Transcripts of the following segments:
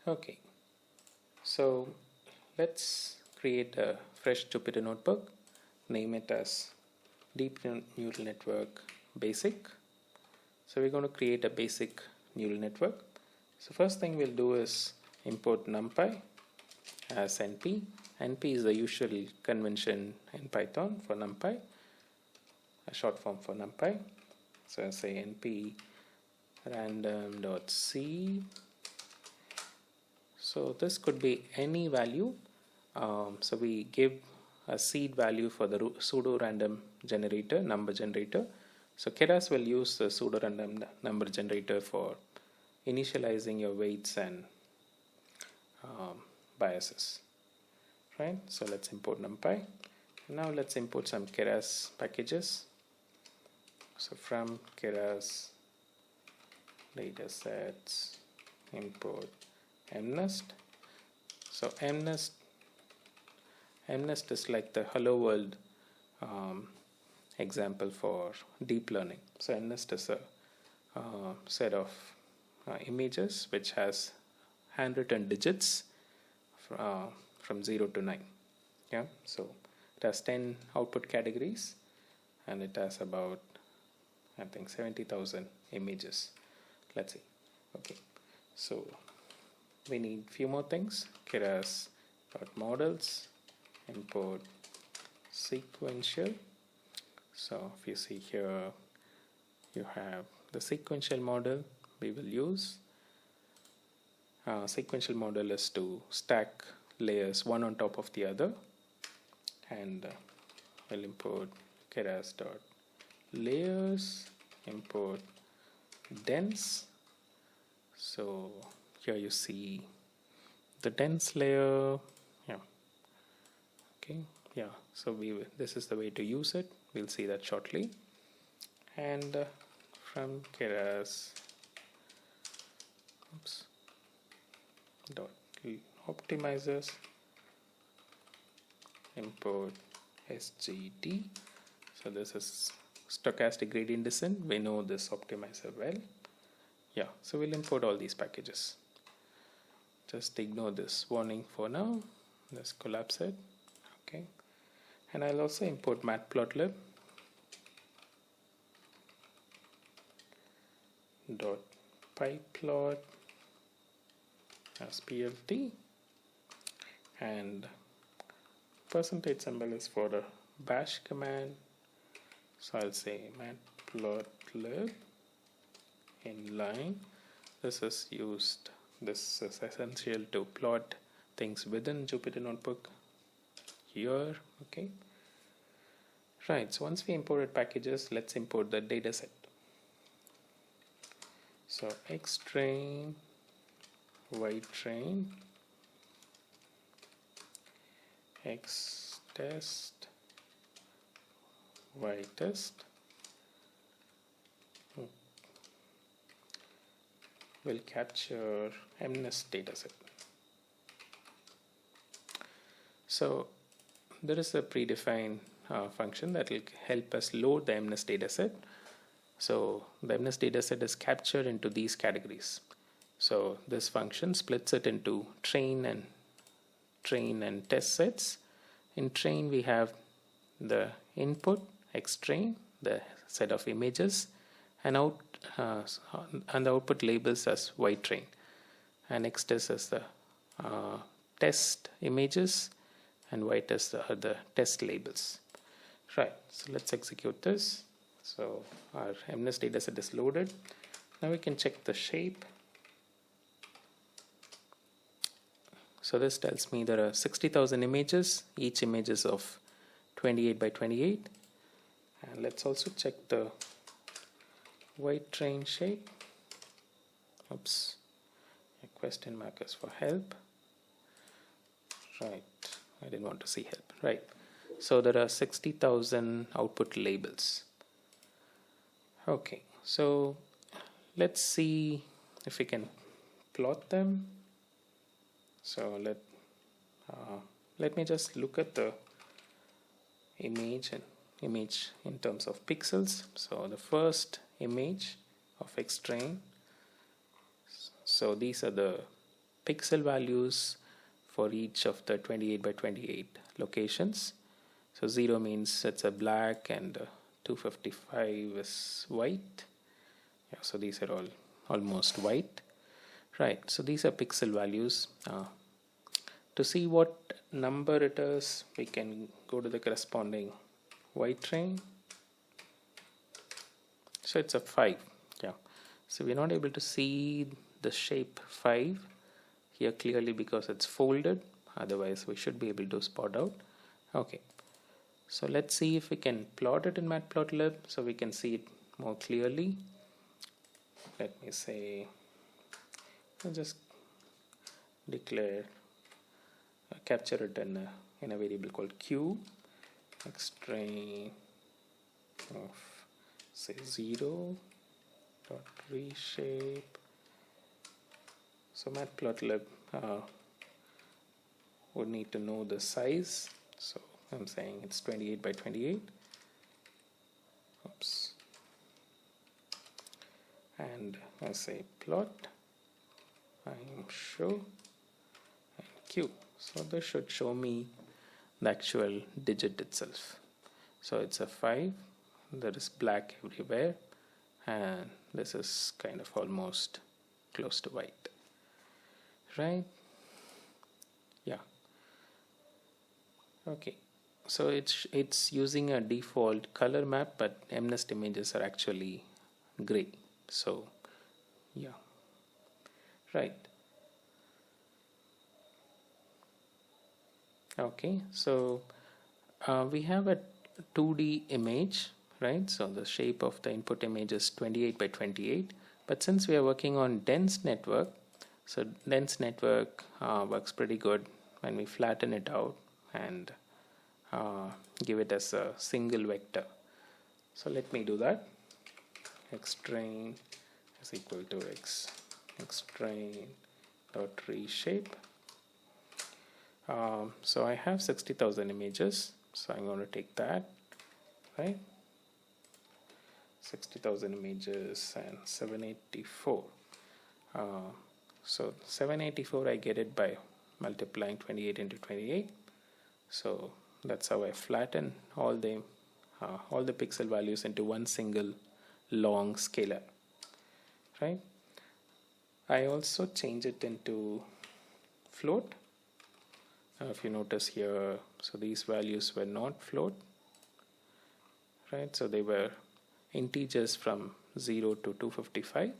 Okay, so let's create a fresh Jupyter notebook, name it as Deep Neural Network Basic. So we're going to create a basic neural network. So first thing we'll do is import Numpy as NP. NP is the usual convention in Python for Numpy, a short form for Numpy. So I'll say NP random.c. So this could be any value. So we give a seed value for the pseudo random generator, number generator. So Keras will use the pseudo random number generator for initializing your weights and biases. Right? So let's import NumPy. Now let's import some Keras packages. So from Keras datasets, import mnest. So mnest is like the hello world example for deep learning. So mnest is a set of images which has handwritten digits from 0 to 9. Yeah, so it has 10 output categories and it has about, I think, 70,000 images. Let's see. Okay, so we need few more things. Keras.models, import sequential. So if you see here, you have the sequential model we will use. Sequential model is to stack layers one on top of the other, and we'll import keras.layers, import dense. So here you see the dense layer. Yeah, okay, yeah, so this is the way to use it. We'll see that shortly. And from Keras dot optimizers, import sgd. So this is stochastic gradient descent. We know this optimizer well. Yeah, so we'll import all these packages. Just ignore this warning for now. Let's collapse it. Okay, and I'll also import matplotlib dot pyplot as plt, and percentage symbol is for the bash command. So I'll say matplotlib inline. This is essential to plot things within Jupyter Notebook here. Okay, right, so once we imported packages, let's import the dataset. So xtrain, ytrain, xtest, ytest will capture mnest dataset. So there is a predefined function that will help us load the mnest dataset. So the mnest dataset is captured into these categories. So this function splits it into train and test sets. In train we have the input xtrain, the set of images, and the output labels as ytrain, and xtest as the test images, and ytest are the test labels. Right, so let's execute this. So our mnest dataset is loaded. Now we can check the shape. So this tells me there are 60,000 images. Each image is of 28 by 28. And let's also check the ytrain shape. Oops, a question mark is for help. Right, I didn't want to see help. Right, so there are 60,000 output labels. Okay, so let's see if we can plot them. So let me just look at the image in terms of pixels. So the first image of xtrain. So these are the pixel values for each of the 28 by 28 locations. So 0 means it's a black and 255 is white. Yeah, so these are all almost white. Right, so these are pixel values. To see what number it is, we can go to the corresponding white train. So it's a 5. Yeah, so we're not able to see the shape 5 here clearly because it's folded. Otherwise we should be able to spot out. Okay, so let's see if we can plot it in Matplotlib so we can see it more clearly. Let me say, I'll just declare capture it in a variable called q, xtrain of say 0 dot reshape. So Matplotlib would need to know the size, so I'm saying it's 28 by 28. Oops. And I say plot, I'm show and q. So this should show me the actual digit itself. So it's a 5, there is black everywhere, and this is kind of almost close to white, right? Yeah. Okay, so it's using a default color map, but MNIST images are actually gray. So yeah, right. Okay, so we have a 2D image, right? So the shape of the input image is 28 by 28, but since we are working on dense network, so dense network works pretty good when we flatten it out and give it as a single vector. So let me do that. Xtrain is equal to xtrain dot reshape. So I have 60,000 images, so I'm going to take that, right? 60,000 images and 784. So 784 I get it by multiplying 28 into 28. So that's how I flatten all the pixel values into one single long scalar, right? I also change it into float. If you notice here, so these values were not float, right? So they were integers from 0 to 255,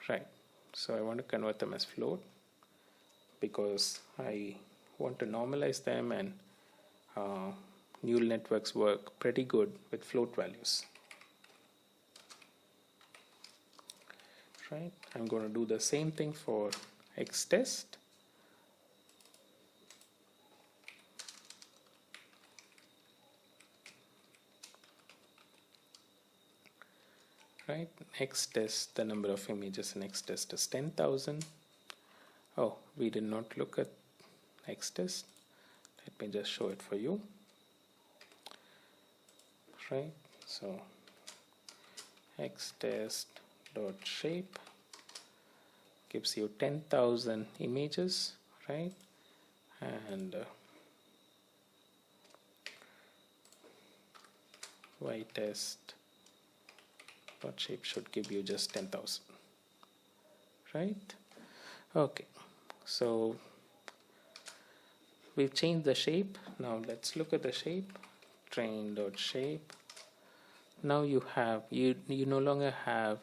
right? So I want to convert them as float because I want to normalize them, and neural networks work pretty good with float values, right? I'm going to do the same thing for xtest. Right, xtest, the number of images in xtest is 10,000. Oh, we did not look at xtest. Let me just show it for you. Right, so xtest dot shape gives you 10,000 images, right? And ytest dot shape should give you just 10,000, right? Okay, so we've changed the shape. Now let's look at the shape. Train dot shape. Now you have you no longer have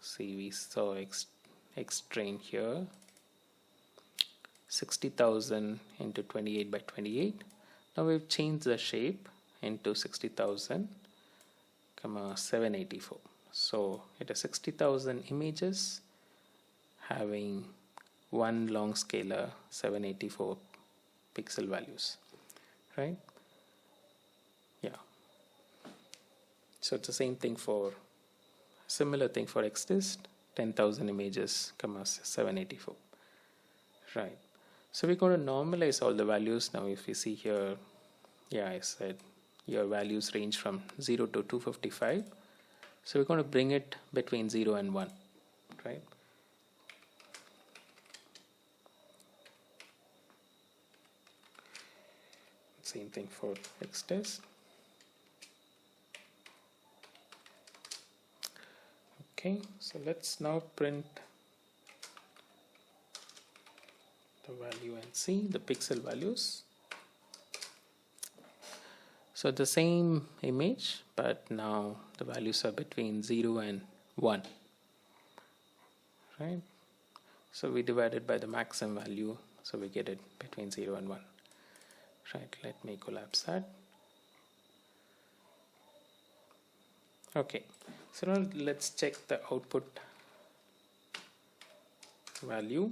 see, we saw x train here, 60,000 into 28 by 28. Now we've changed the shape into 60,000 comma 784. So it is 60,000 images having one long scalar 784 pixel values, right? Yeah. So it's the same thing for similar thing for xtest, 10,000 images comma 784, right? So we're going to normalize all the values. Now if we see here, yeah, I said your values range from 0 to 255. So we're going to bring it between 0 and 1, right? Same thing for X test. Okay, so let's now print the value and see the pixel values. So the same image, but now the values are between 0 and 1, right? So we divided by the maximum value, so we get it between 0 and 1, right? Let me collapse that. Okay, so now let's check the output value.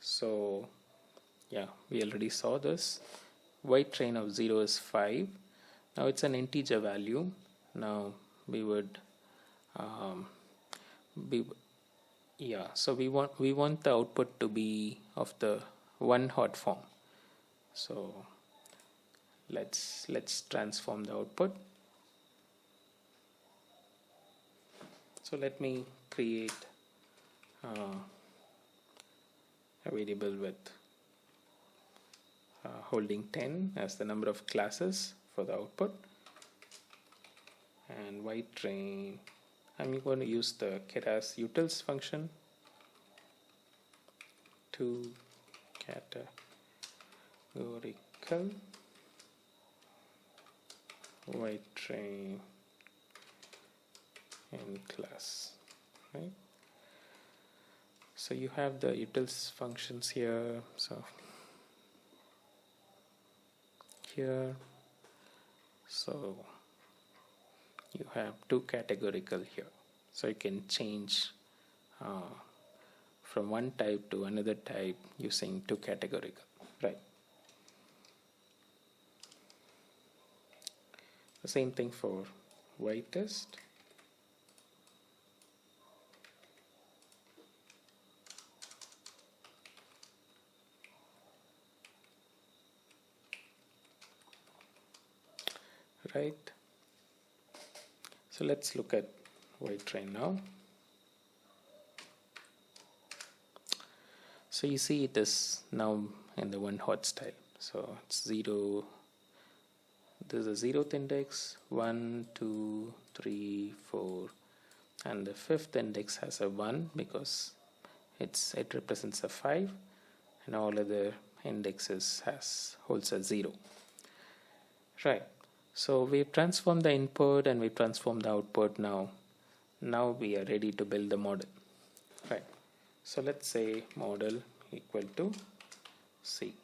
So yeah, we already saw this. White train of 0 is 5. Now it's an integer value. Now we would so we want the output to be of the one hot form. So let's transform the output. So let me create a variable with holding 10 as the number of classes for the output, and white train, I'm going to use the Keras utils function to categorical white train in class, right? So you have the utils functions here. So here, so you have two categorical here, so you can change from one type to another type using two categorical, right? The same thing for white test. Right, so let's look at white train now. So you see it is now in the one hot style. So it's 0, there's a 0th index, 1, 2, 3, 4, and the 5th index has a 1 because it represents a 5, and all other indexes holds a 0, right? So we've transformed the input and we've transformed the output. Now we are ready to build the model, right? So let's say model equal to sequential.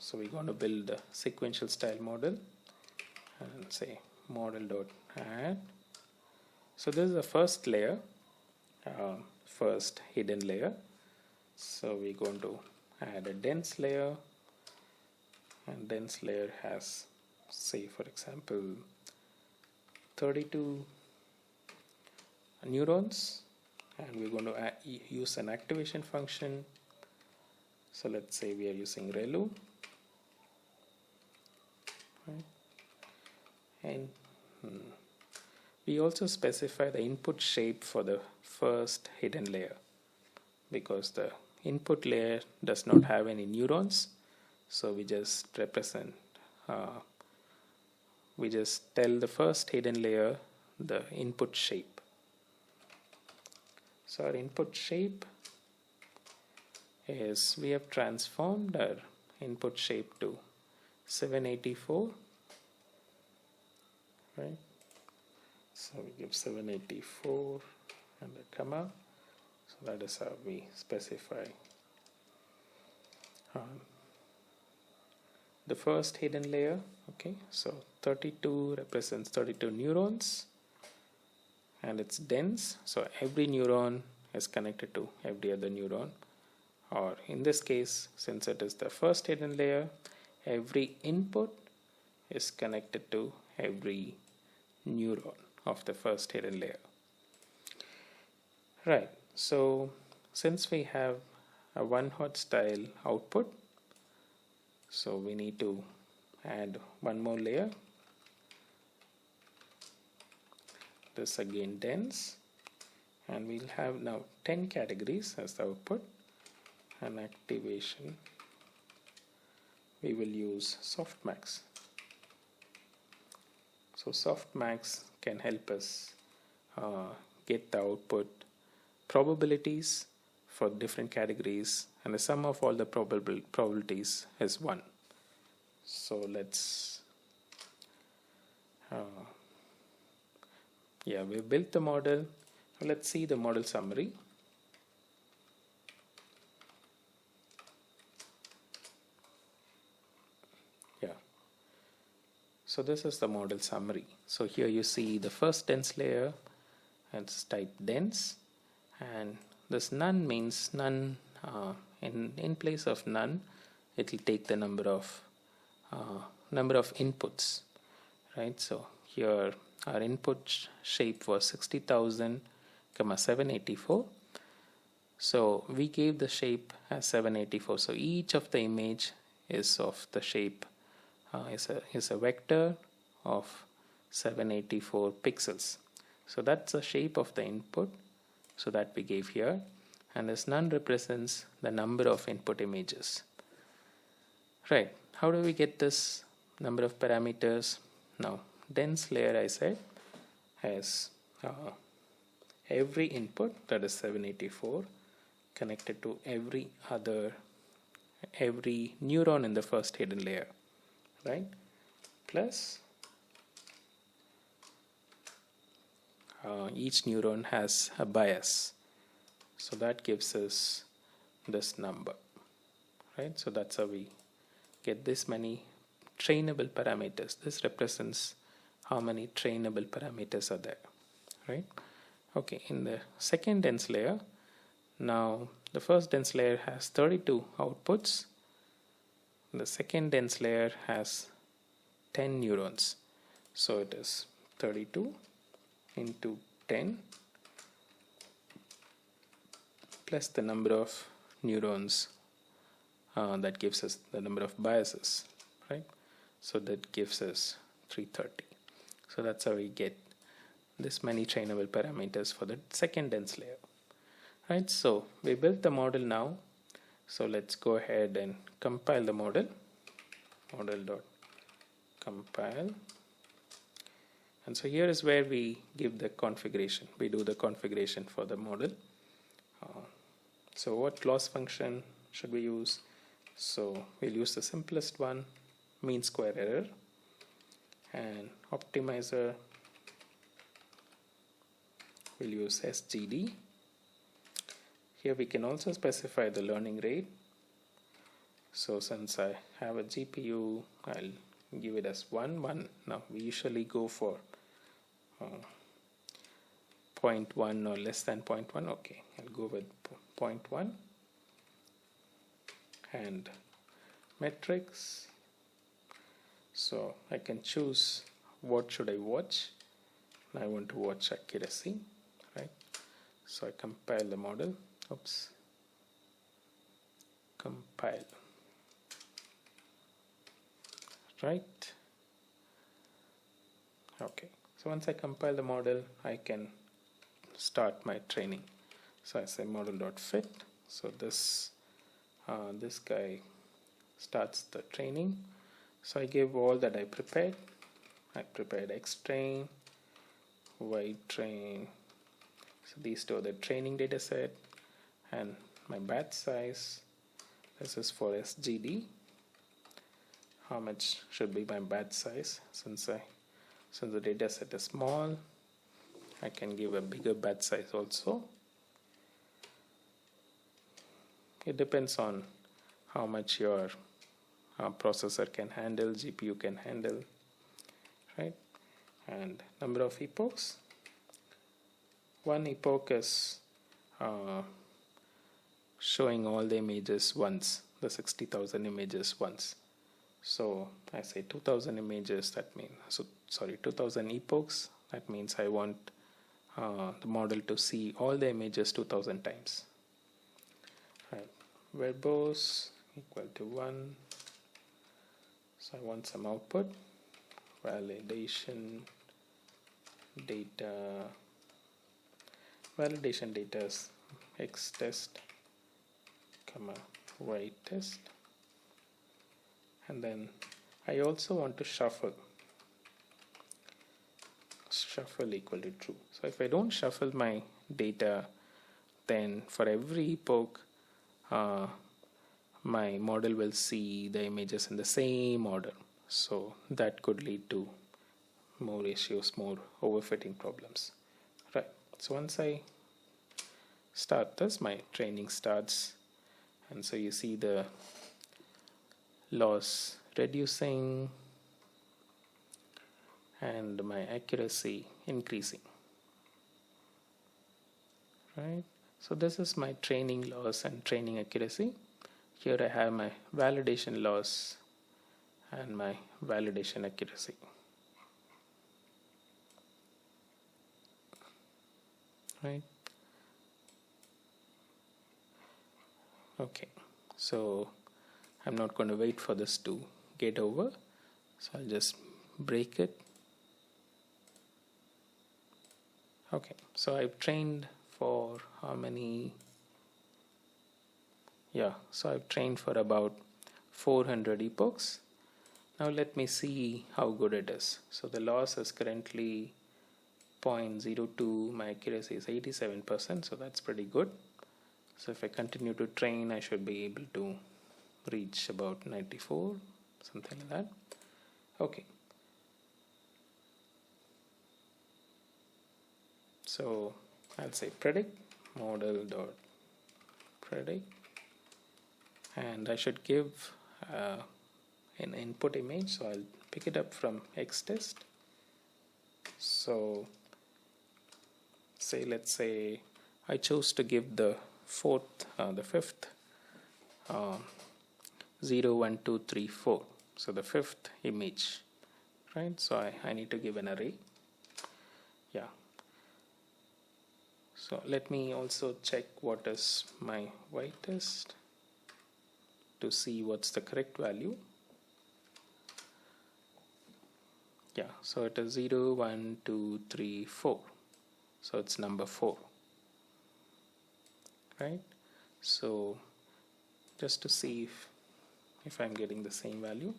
So we're going to build the sequential style model and say model.add. So this is the first layer, first hidden layer. So we're going to add a dense layer, and dense layer has, say for example, 32 neurons, and we're going to use an activation function. So let's say we are using relu, right? And we also specify the input shape for the first hidden layer, because the input layer does not have any neurons. So we just represent, we just tell the first hidden layer the input shape. So our input shape is, we have transformed our input shape to 784, right? So we give 784 and a comma. So that is how we specify the first hidden layer. Okay, so 32 represents 32 neurons, and it's dense, so every neuron is connected to every other neuron, or in this case, since it is the first hidden layer, every input is connected to every neuron of the first hidden layer, right? So since we have a one hot style output, so we need to add one more layer. This again dense, and we'll have now 10 categories as the output, and activation we will use softmax. So softmax can help us get the output probabilities for different categories, and the sum of all the probabilities is 1. So let's we built the model. Let's see the model summary. So this is the model summary. So here you see the first dense layer, and it's type dense, and this none means none. In place of none, it will take the number of inputs, right? So here our input shape was 60,000, 784. So we gave the shape as 784. So each of the image is of the shape is a vector of 784 pixels. So that's the shape of the input, so that we gave here, and this none represents the number of input images. Right, how do we get this number of parameters? Now dense layer, I said, has every input, that is 784, connected to every neuron in the first hidden layer, right? Plus each neuron has a bias, so that gives us this number, right? So that's how we get this many trainable parameters. This represents how many trainable parameters are there, right? Okay, in the second dense layer, now the first dense layer has 32 outputs. The second dense layer has 10 neurons, so it is 32 into 10 plus the number of neurons, that gives us the number of biases, right? So that gives us 330. So that's how we get this many trainable parameters for the second dense layer, right? So we built the model now. So let's go ahead and compile the model. Model.compile. And so here is where we give the configuration. We do the configuration for the model. So what loss function should we use? So we'll use the simplest one, mean square error, and optimizer we'll use SGD. Here we can also specify the learning rate. So since I have a GPU, I'll give it as 1. Now we usually go for 0.1 or less than 0.1. Okay, I'll go with 0.1. And metrics, so I can choose what should I watch. I want to watch accuracy, right? So I compile the model. Compile, right? Okay, so once I compile the model, I can start my training. So I say model.fit. So this guy starts the training. So I give all that I prepared. I prepared X train, Y train. So these two are the training data set, and my batch size. This is for SGD. How much should be my batch size? Since the data set is small, I can give a bigger batch size also. It depends on how much your processor can handle, GPU can handle, right? And number of epochs. One epoch is showing all the images once, the 60,000 images once. So I say 2,000 images, that means, 2,000 epochs, that means I want the model to see all the images 2,000 times. Right. Verbose equal to 1. So I want some output. Validation data. Validation data is X test, Y test, and then I also want to shuffle equal to true. So if I don't shuffle my data, then for every epoch my model will see the images in the same order. So that could lead to more issues, more overfitting problems. Right. So once I start this, my training starts, and so you see the loss reducing and my accuracy increasing. Right. So this is my training loss and training accuracy. Here I have my validation loss and my validation accuracy. Right. Okay, so I'm not going to wait for this to get over, so I'll just break it. Okay, so I've trained for how many? Yeah, so I've trained for about 400 epochs. Now let me see how good it is. So the loss is currently 0.02, my accuracy is 87%, so that's pretty good. So if I continue to train, I should be able to reach about 94, something like that. Okay. So I'll say predict model dot predict, and I should give an input image. So I'll pick it up from xtest. So let's say I chose to give the fifth 0, 1, 2, 3, 4. So the fifth image, right? So I need to give an array. Yeah. So let me also check what is my y-test to see what's the correct value. Yeah, so it is 0, 1, 2, 3, 4. So it's number 4. Right? So just to see if I'm getting the same value.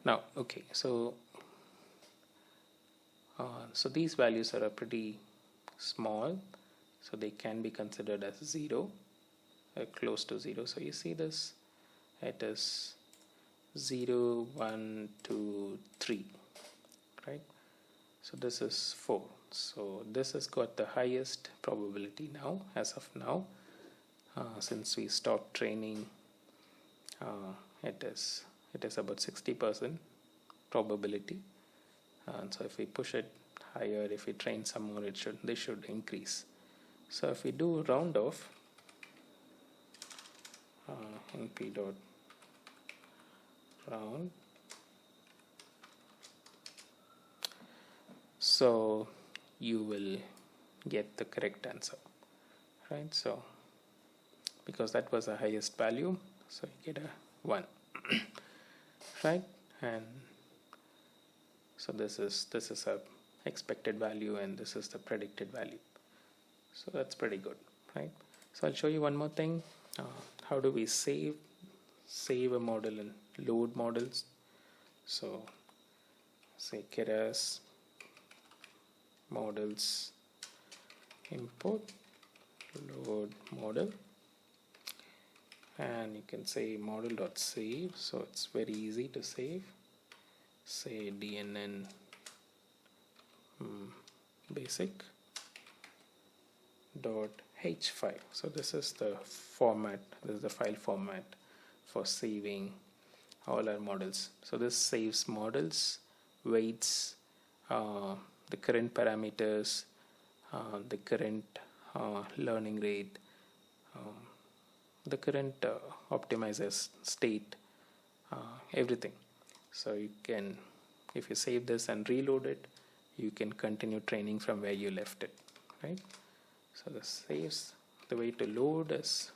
Now, okay, so these values are pretty small, so they can be considered as 0, close to 0. So you see this, it is 0, 1, 2, 3, right? So this is 4. So this has got the highest probability now, as of now. Since we stopped training, it is about 60% probability. And so if we push it higher, if we train some more, they should increase. So if we do round off, np dot round, so you will get the correct answer, right? So because that was the highest value, so you get a 1. Right? And so this is a expected value, and this is the predicted value. So that's pretty good, right? So I'll show you one more thing. How do we save a model and load models? So say Keras models import load model, and you can say model.save. So it's very easy to save. Say dnn basic dot h5. So this is the format, this is the file format for saving all our models. So this saves models, weights, the current parameters, the current learning rate, the current optimizer state, everything. So you can, if you save this and reload it, you can continue training from where you left it, right? So this saves. The way to load is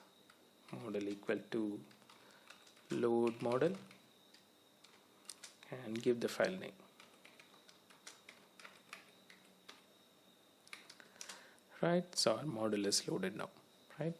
model equal to load model and give the file name. Right, so our model is loaded now, right?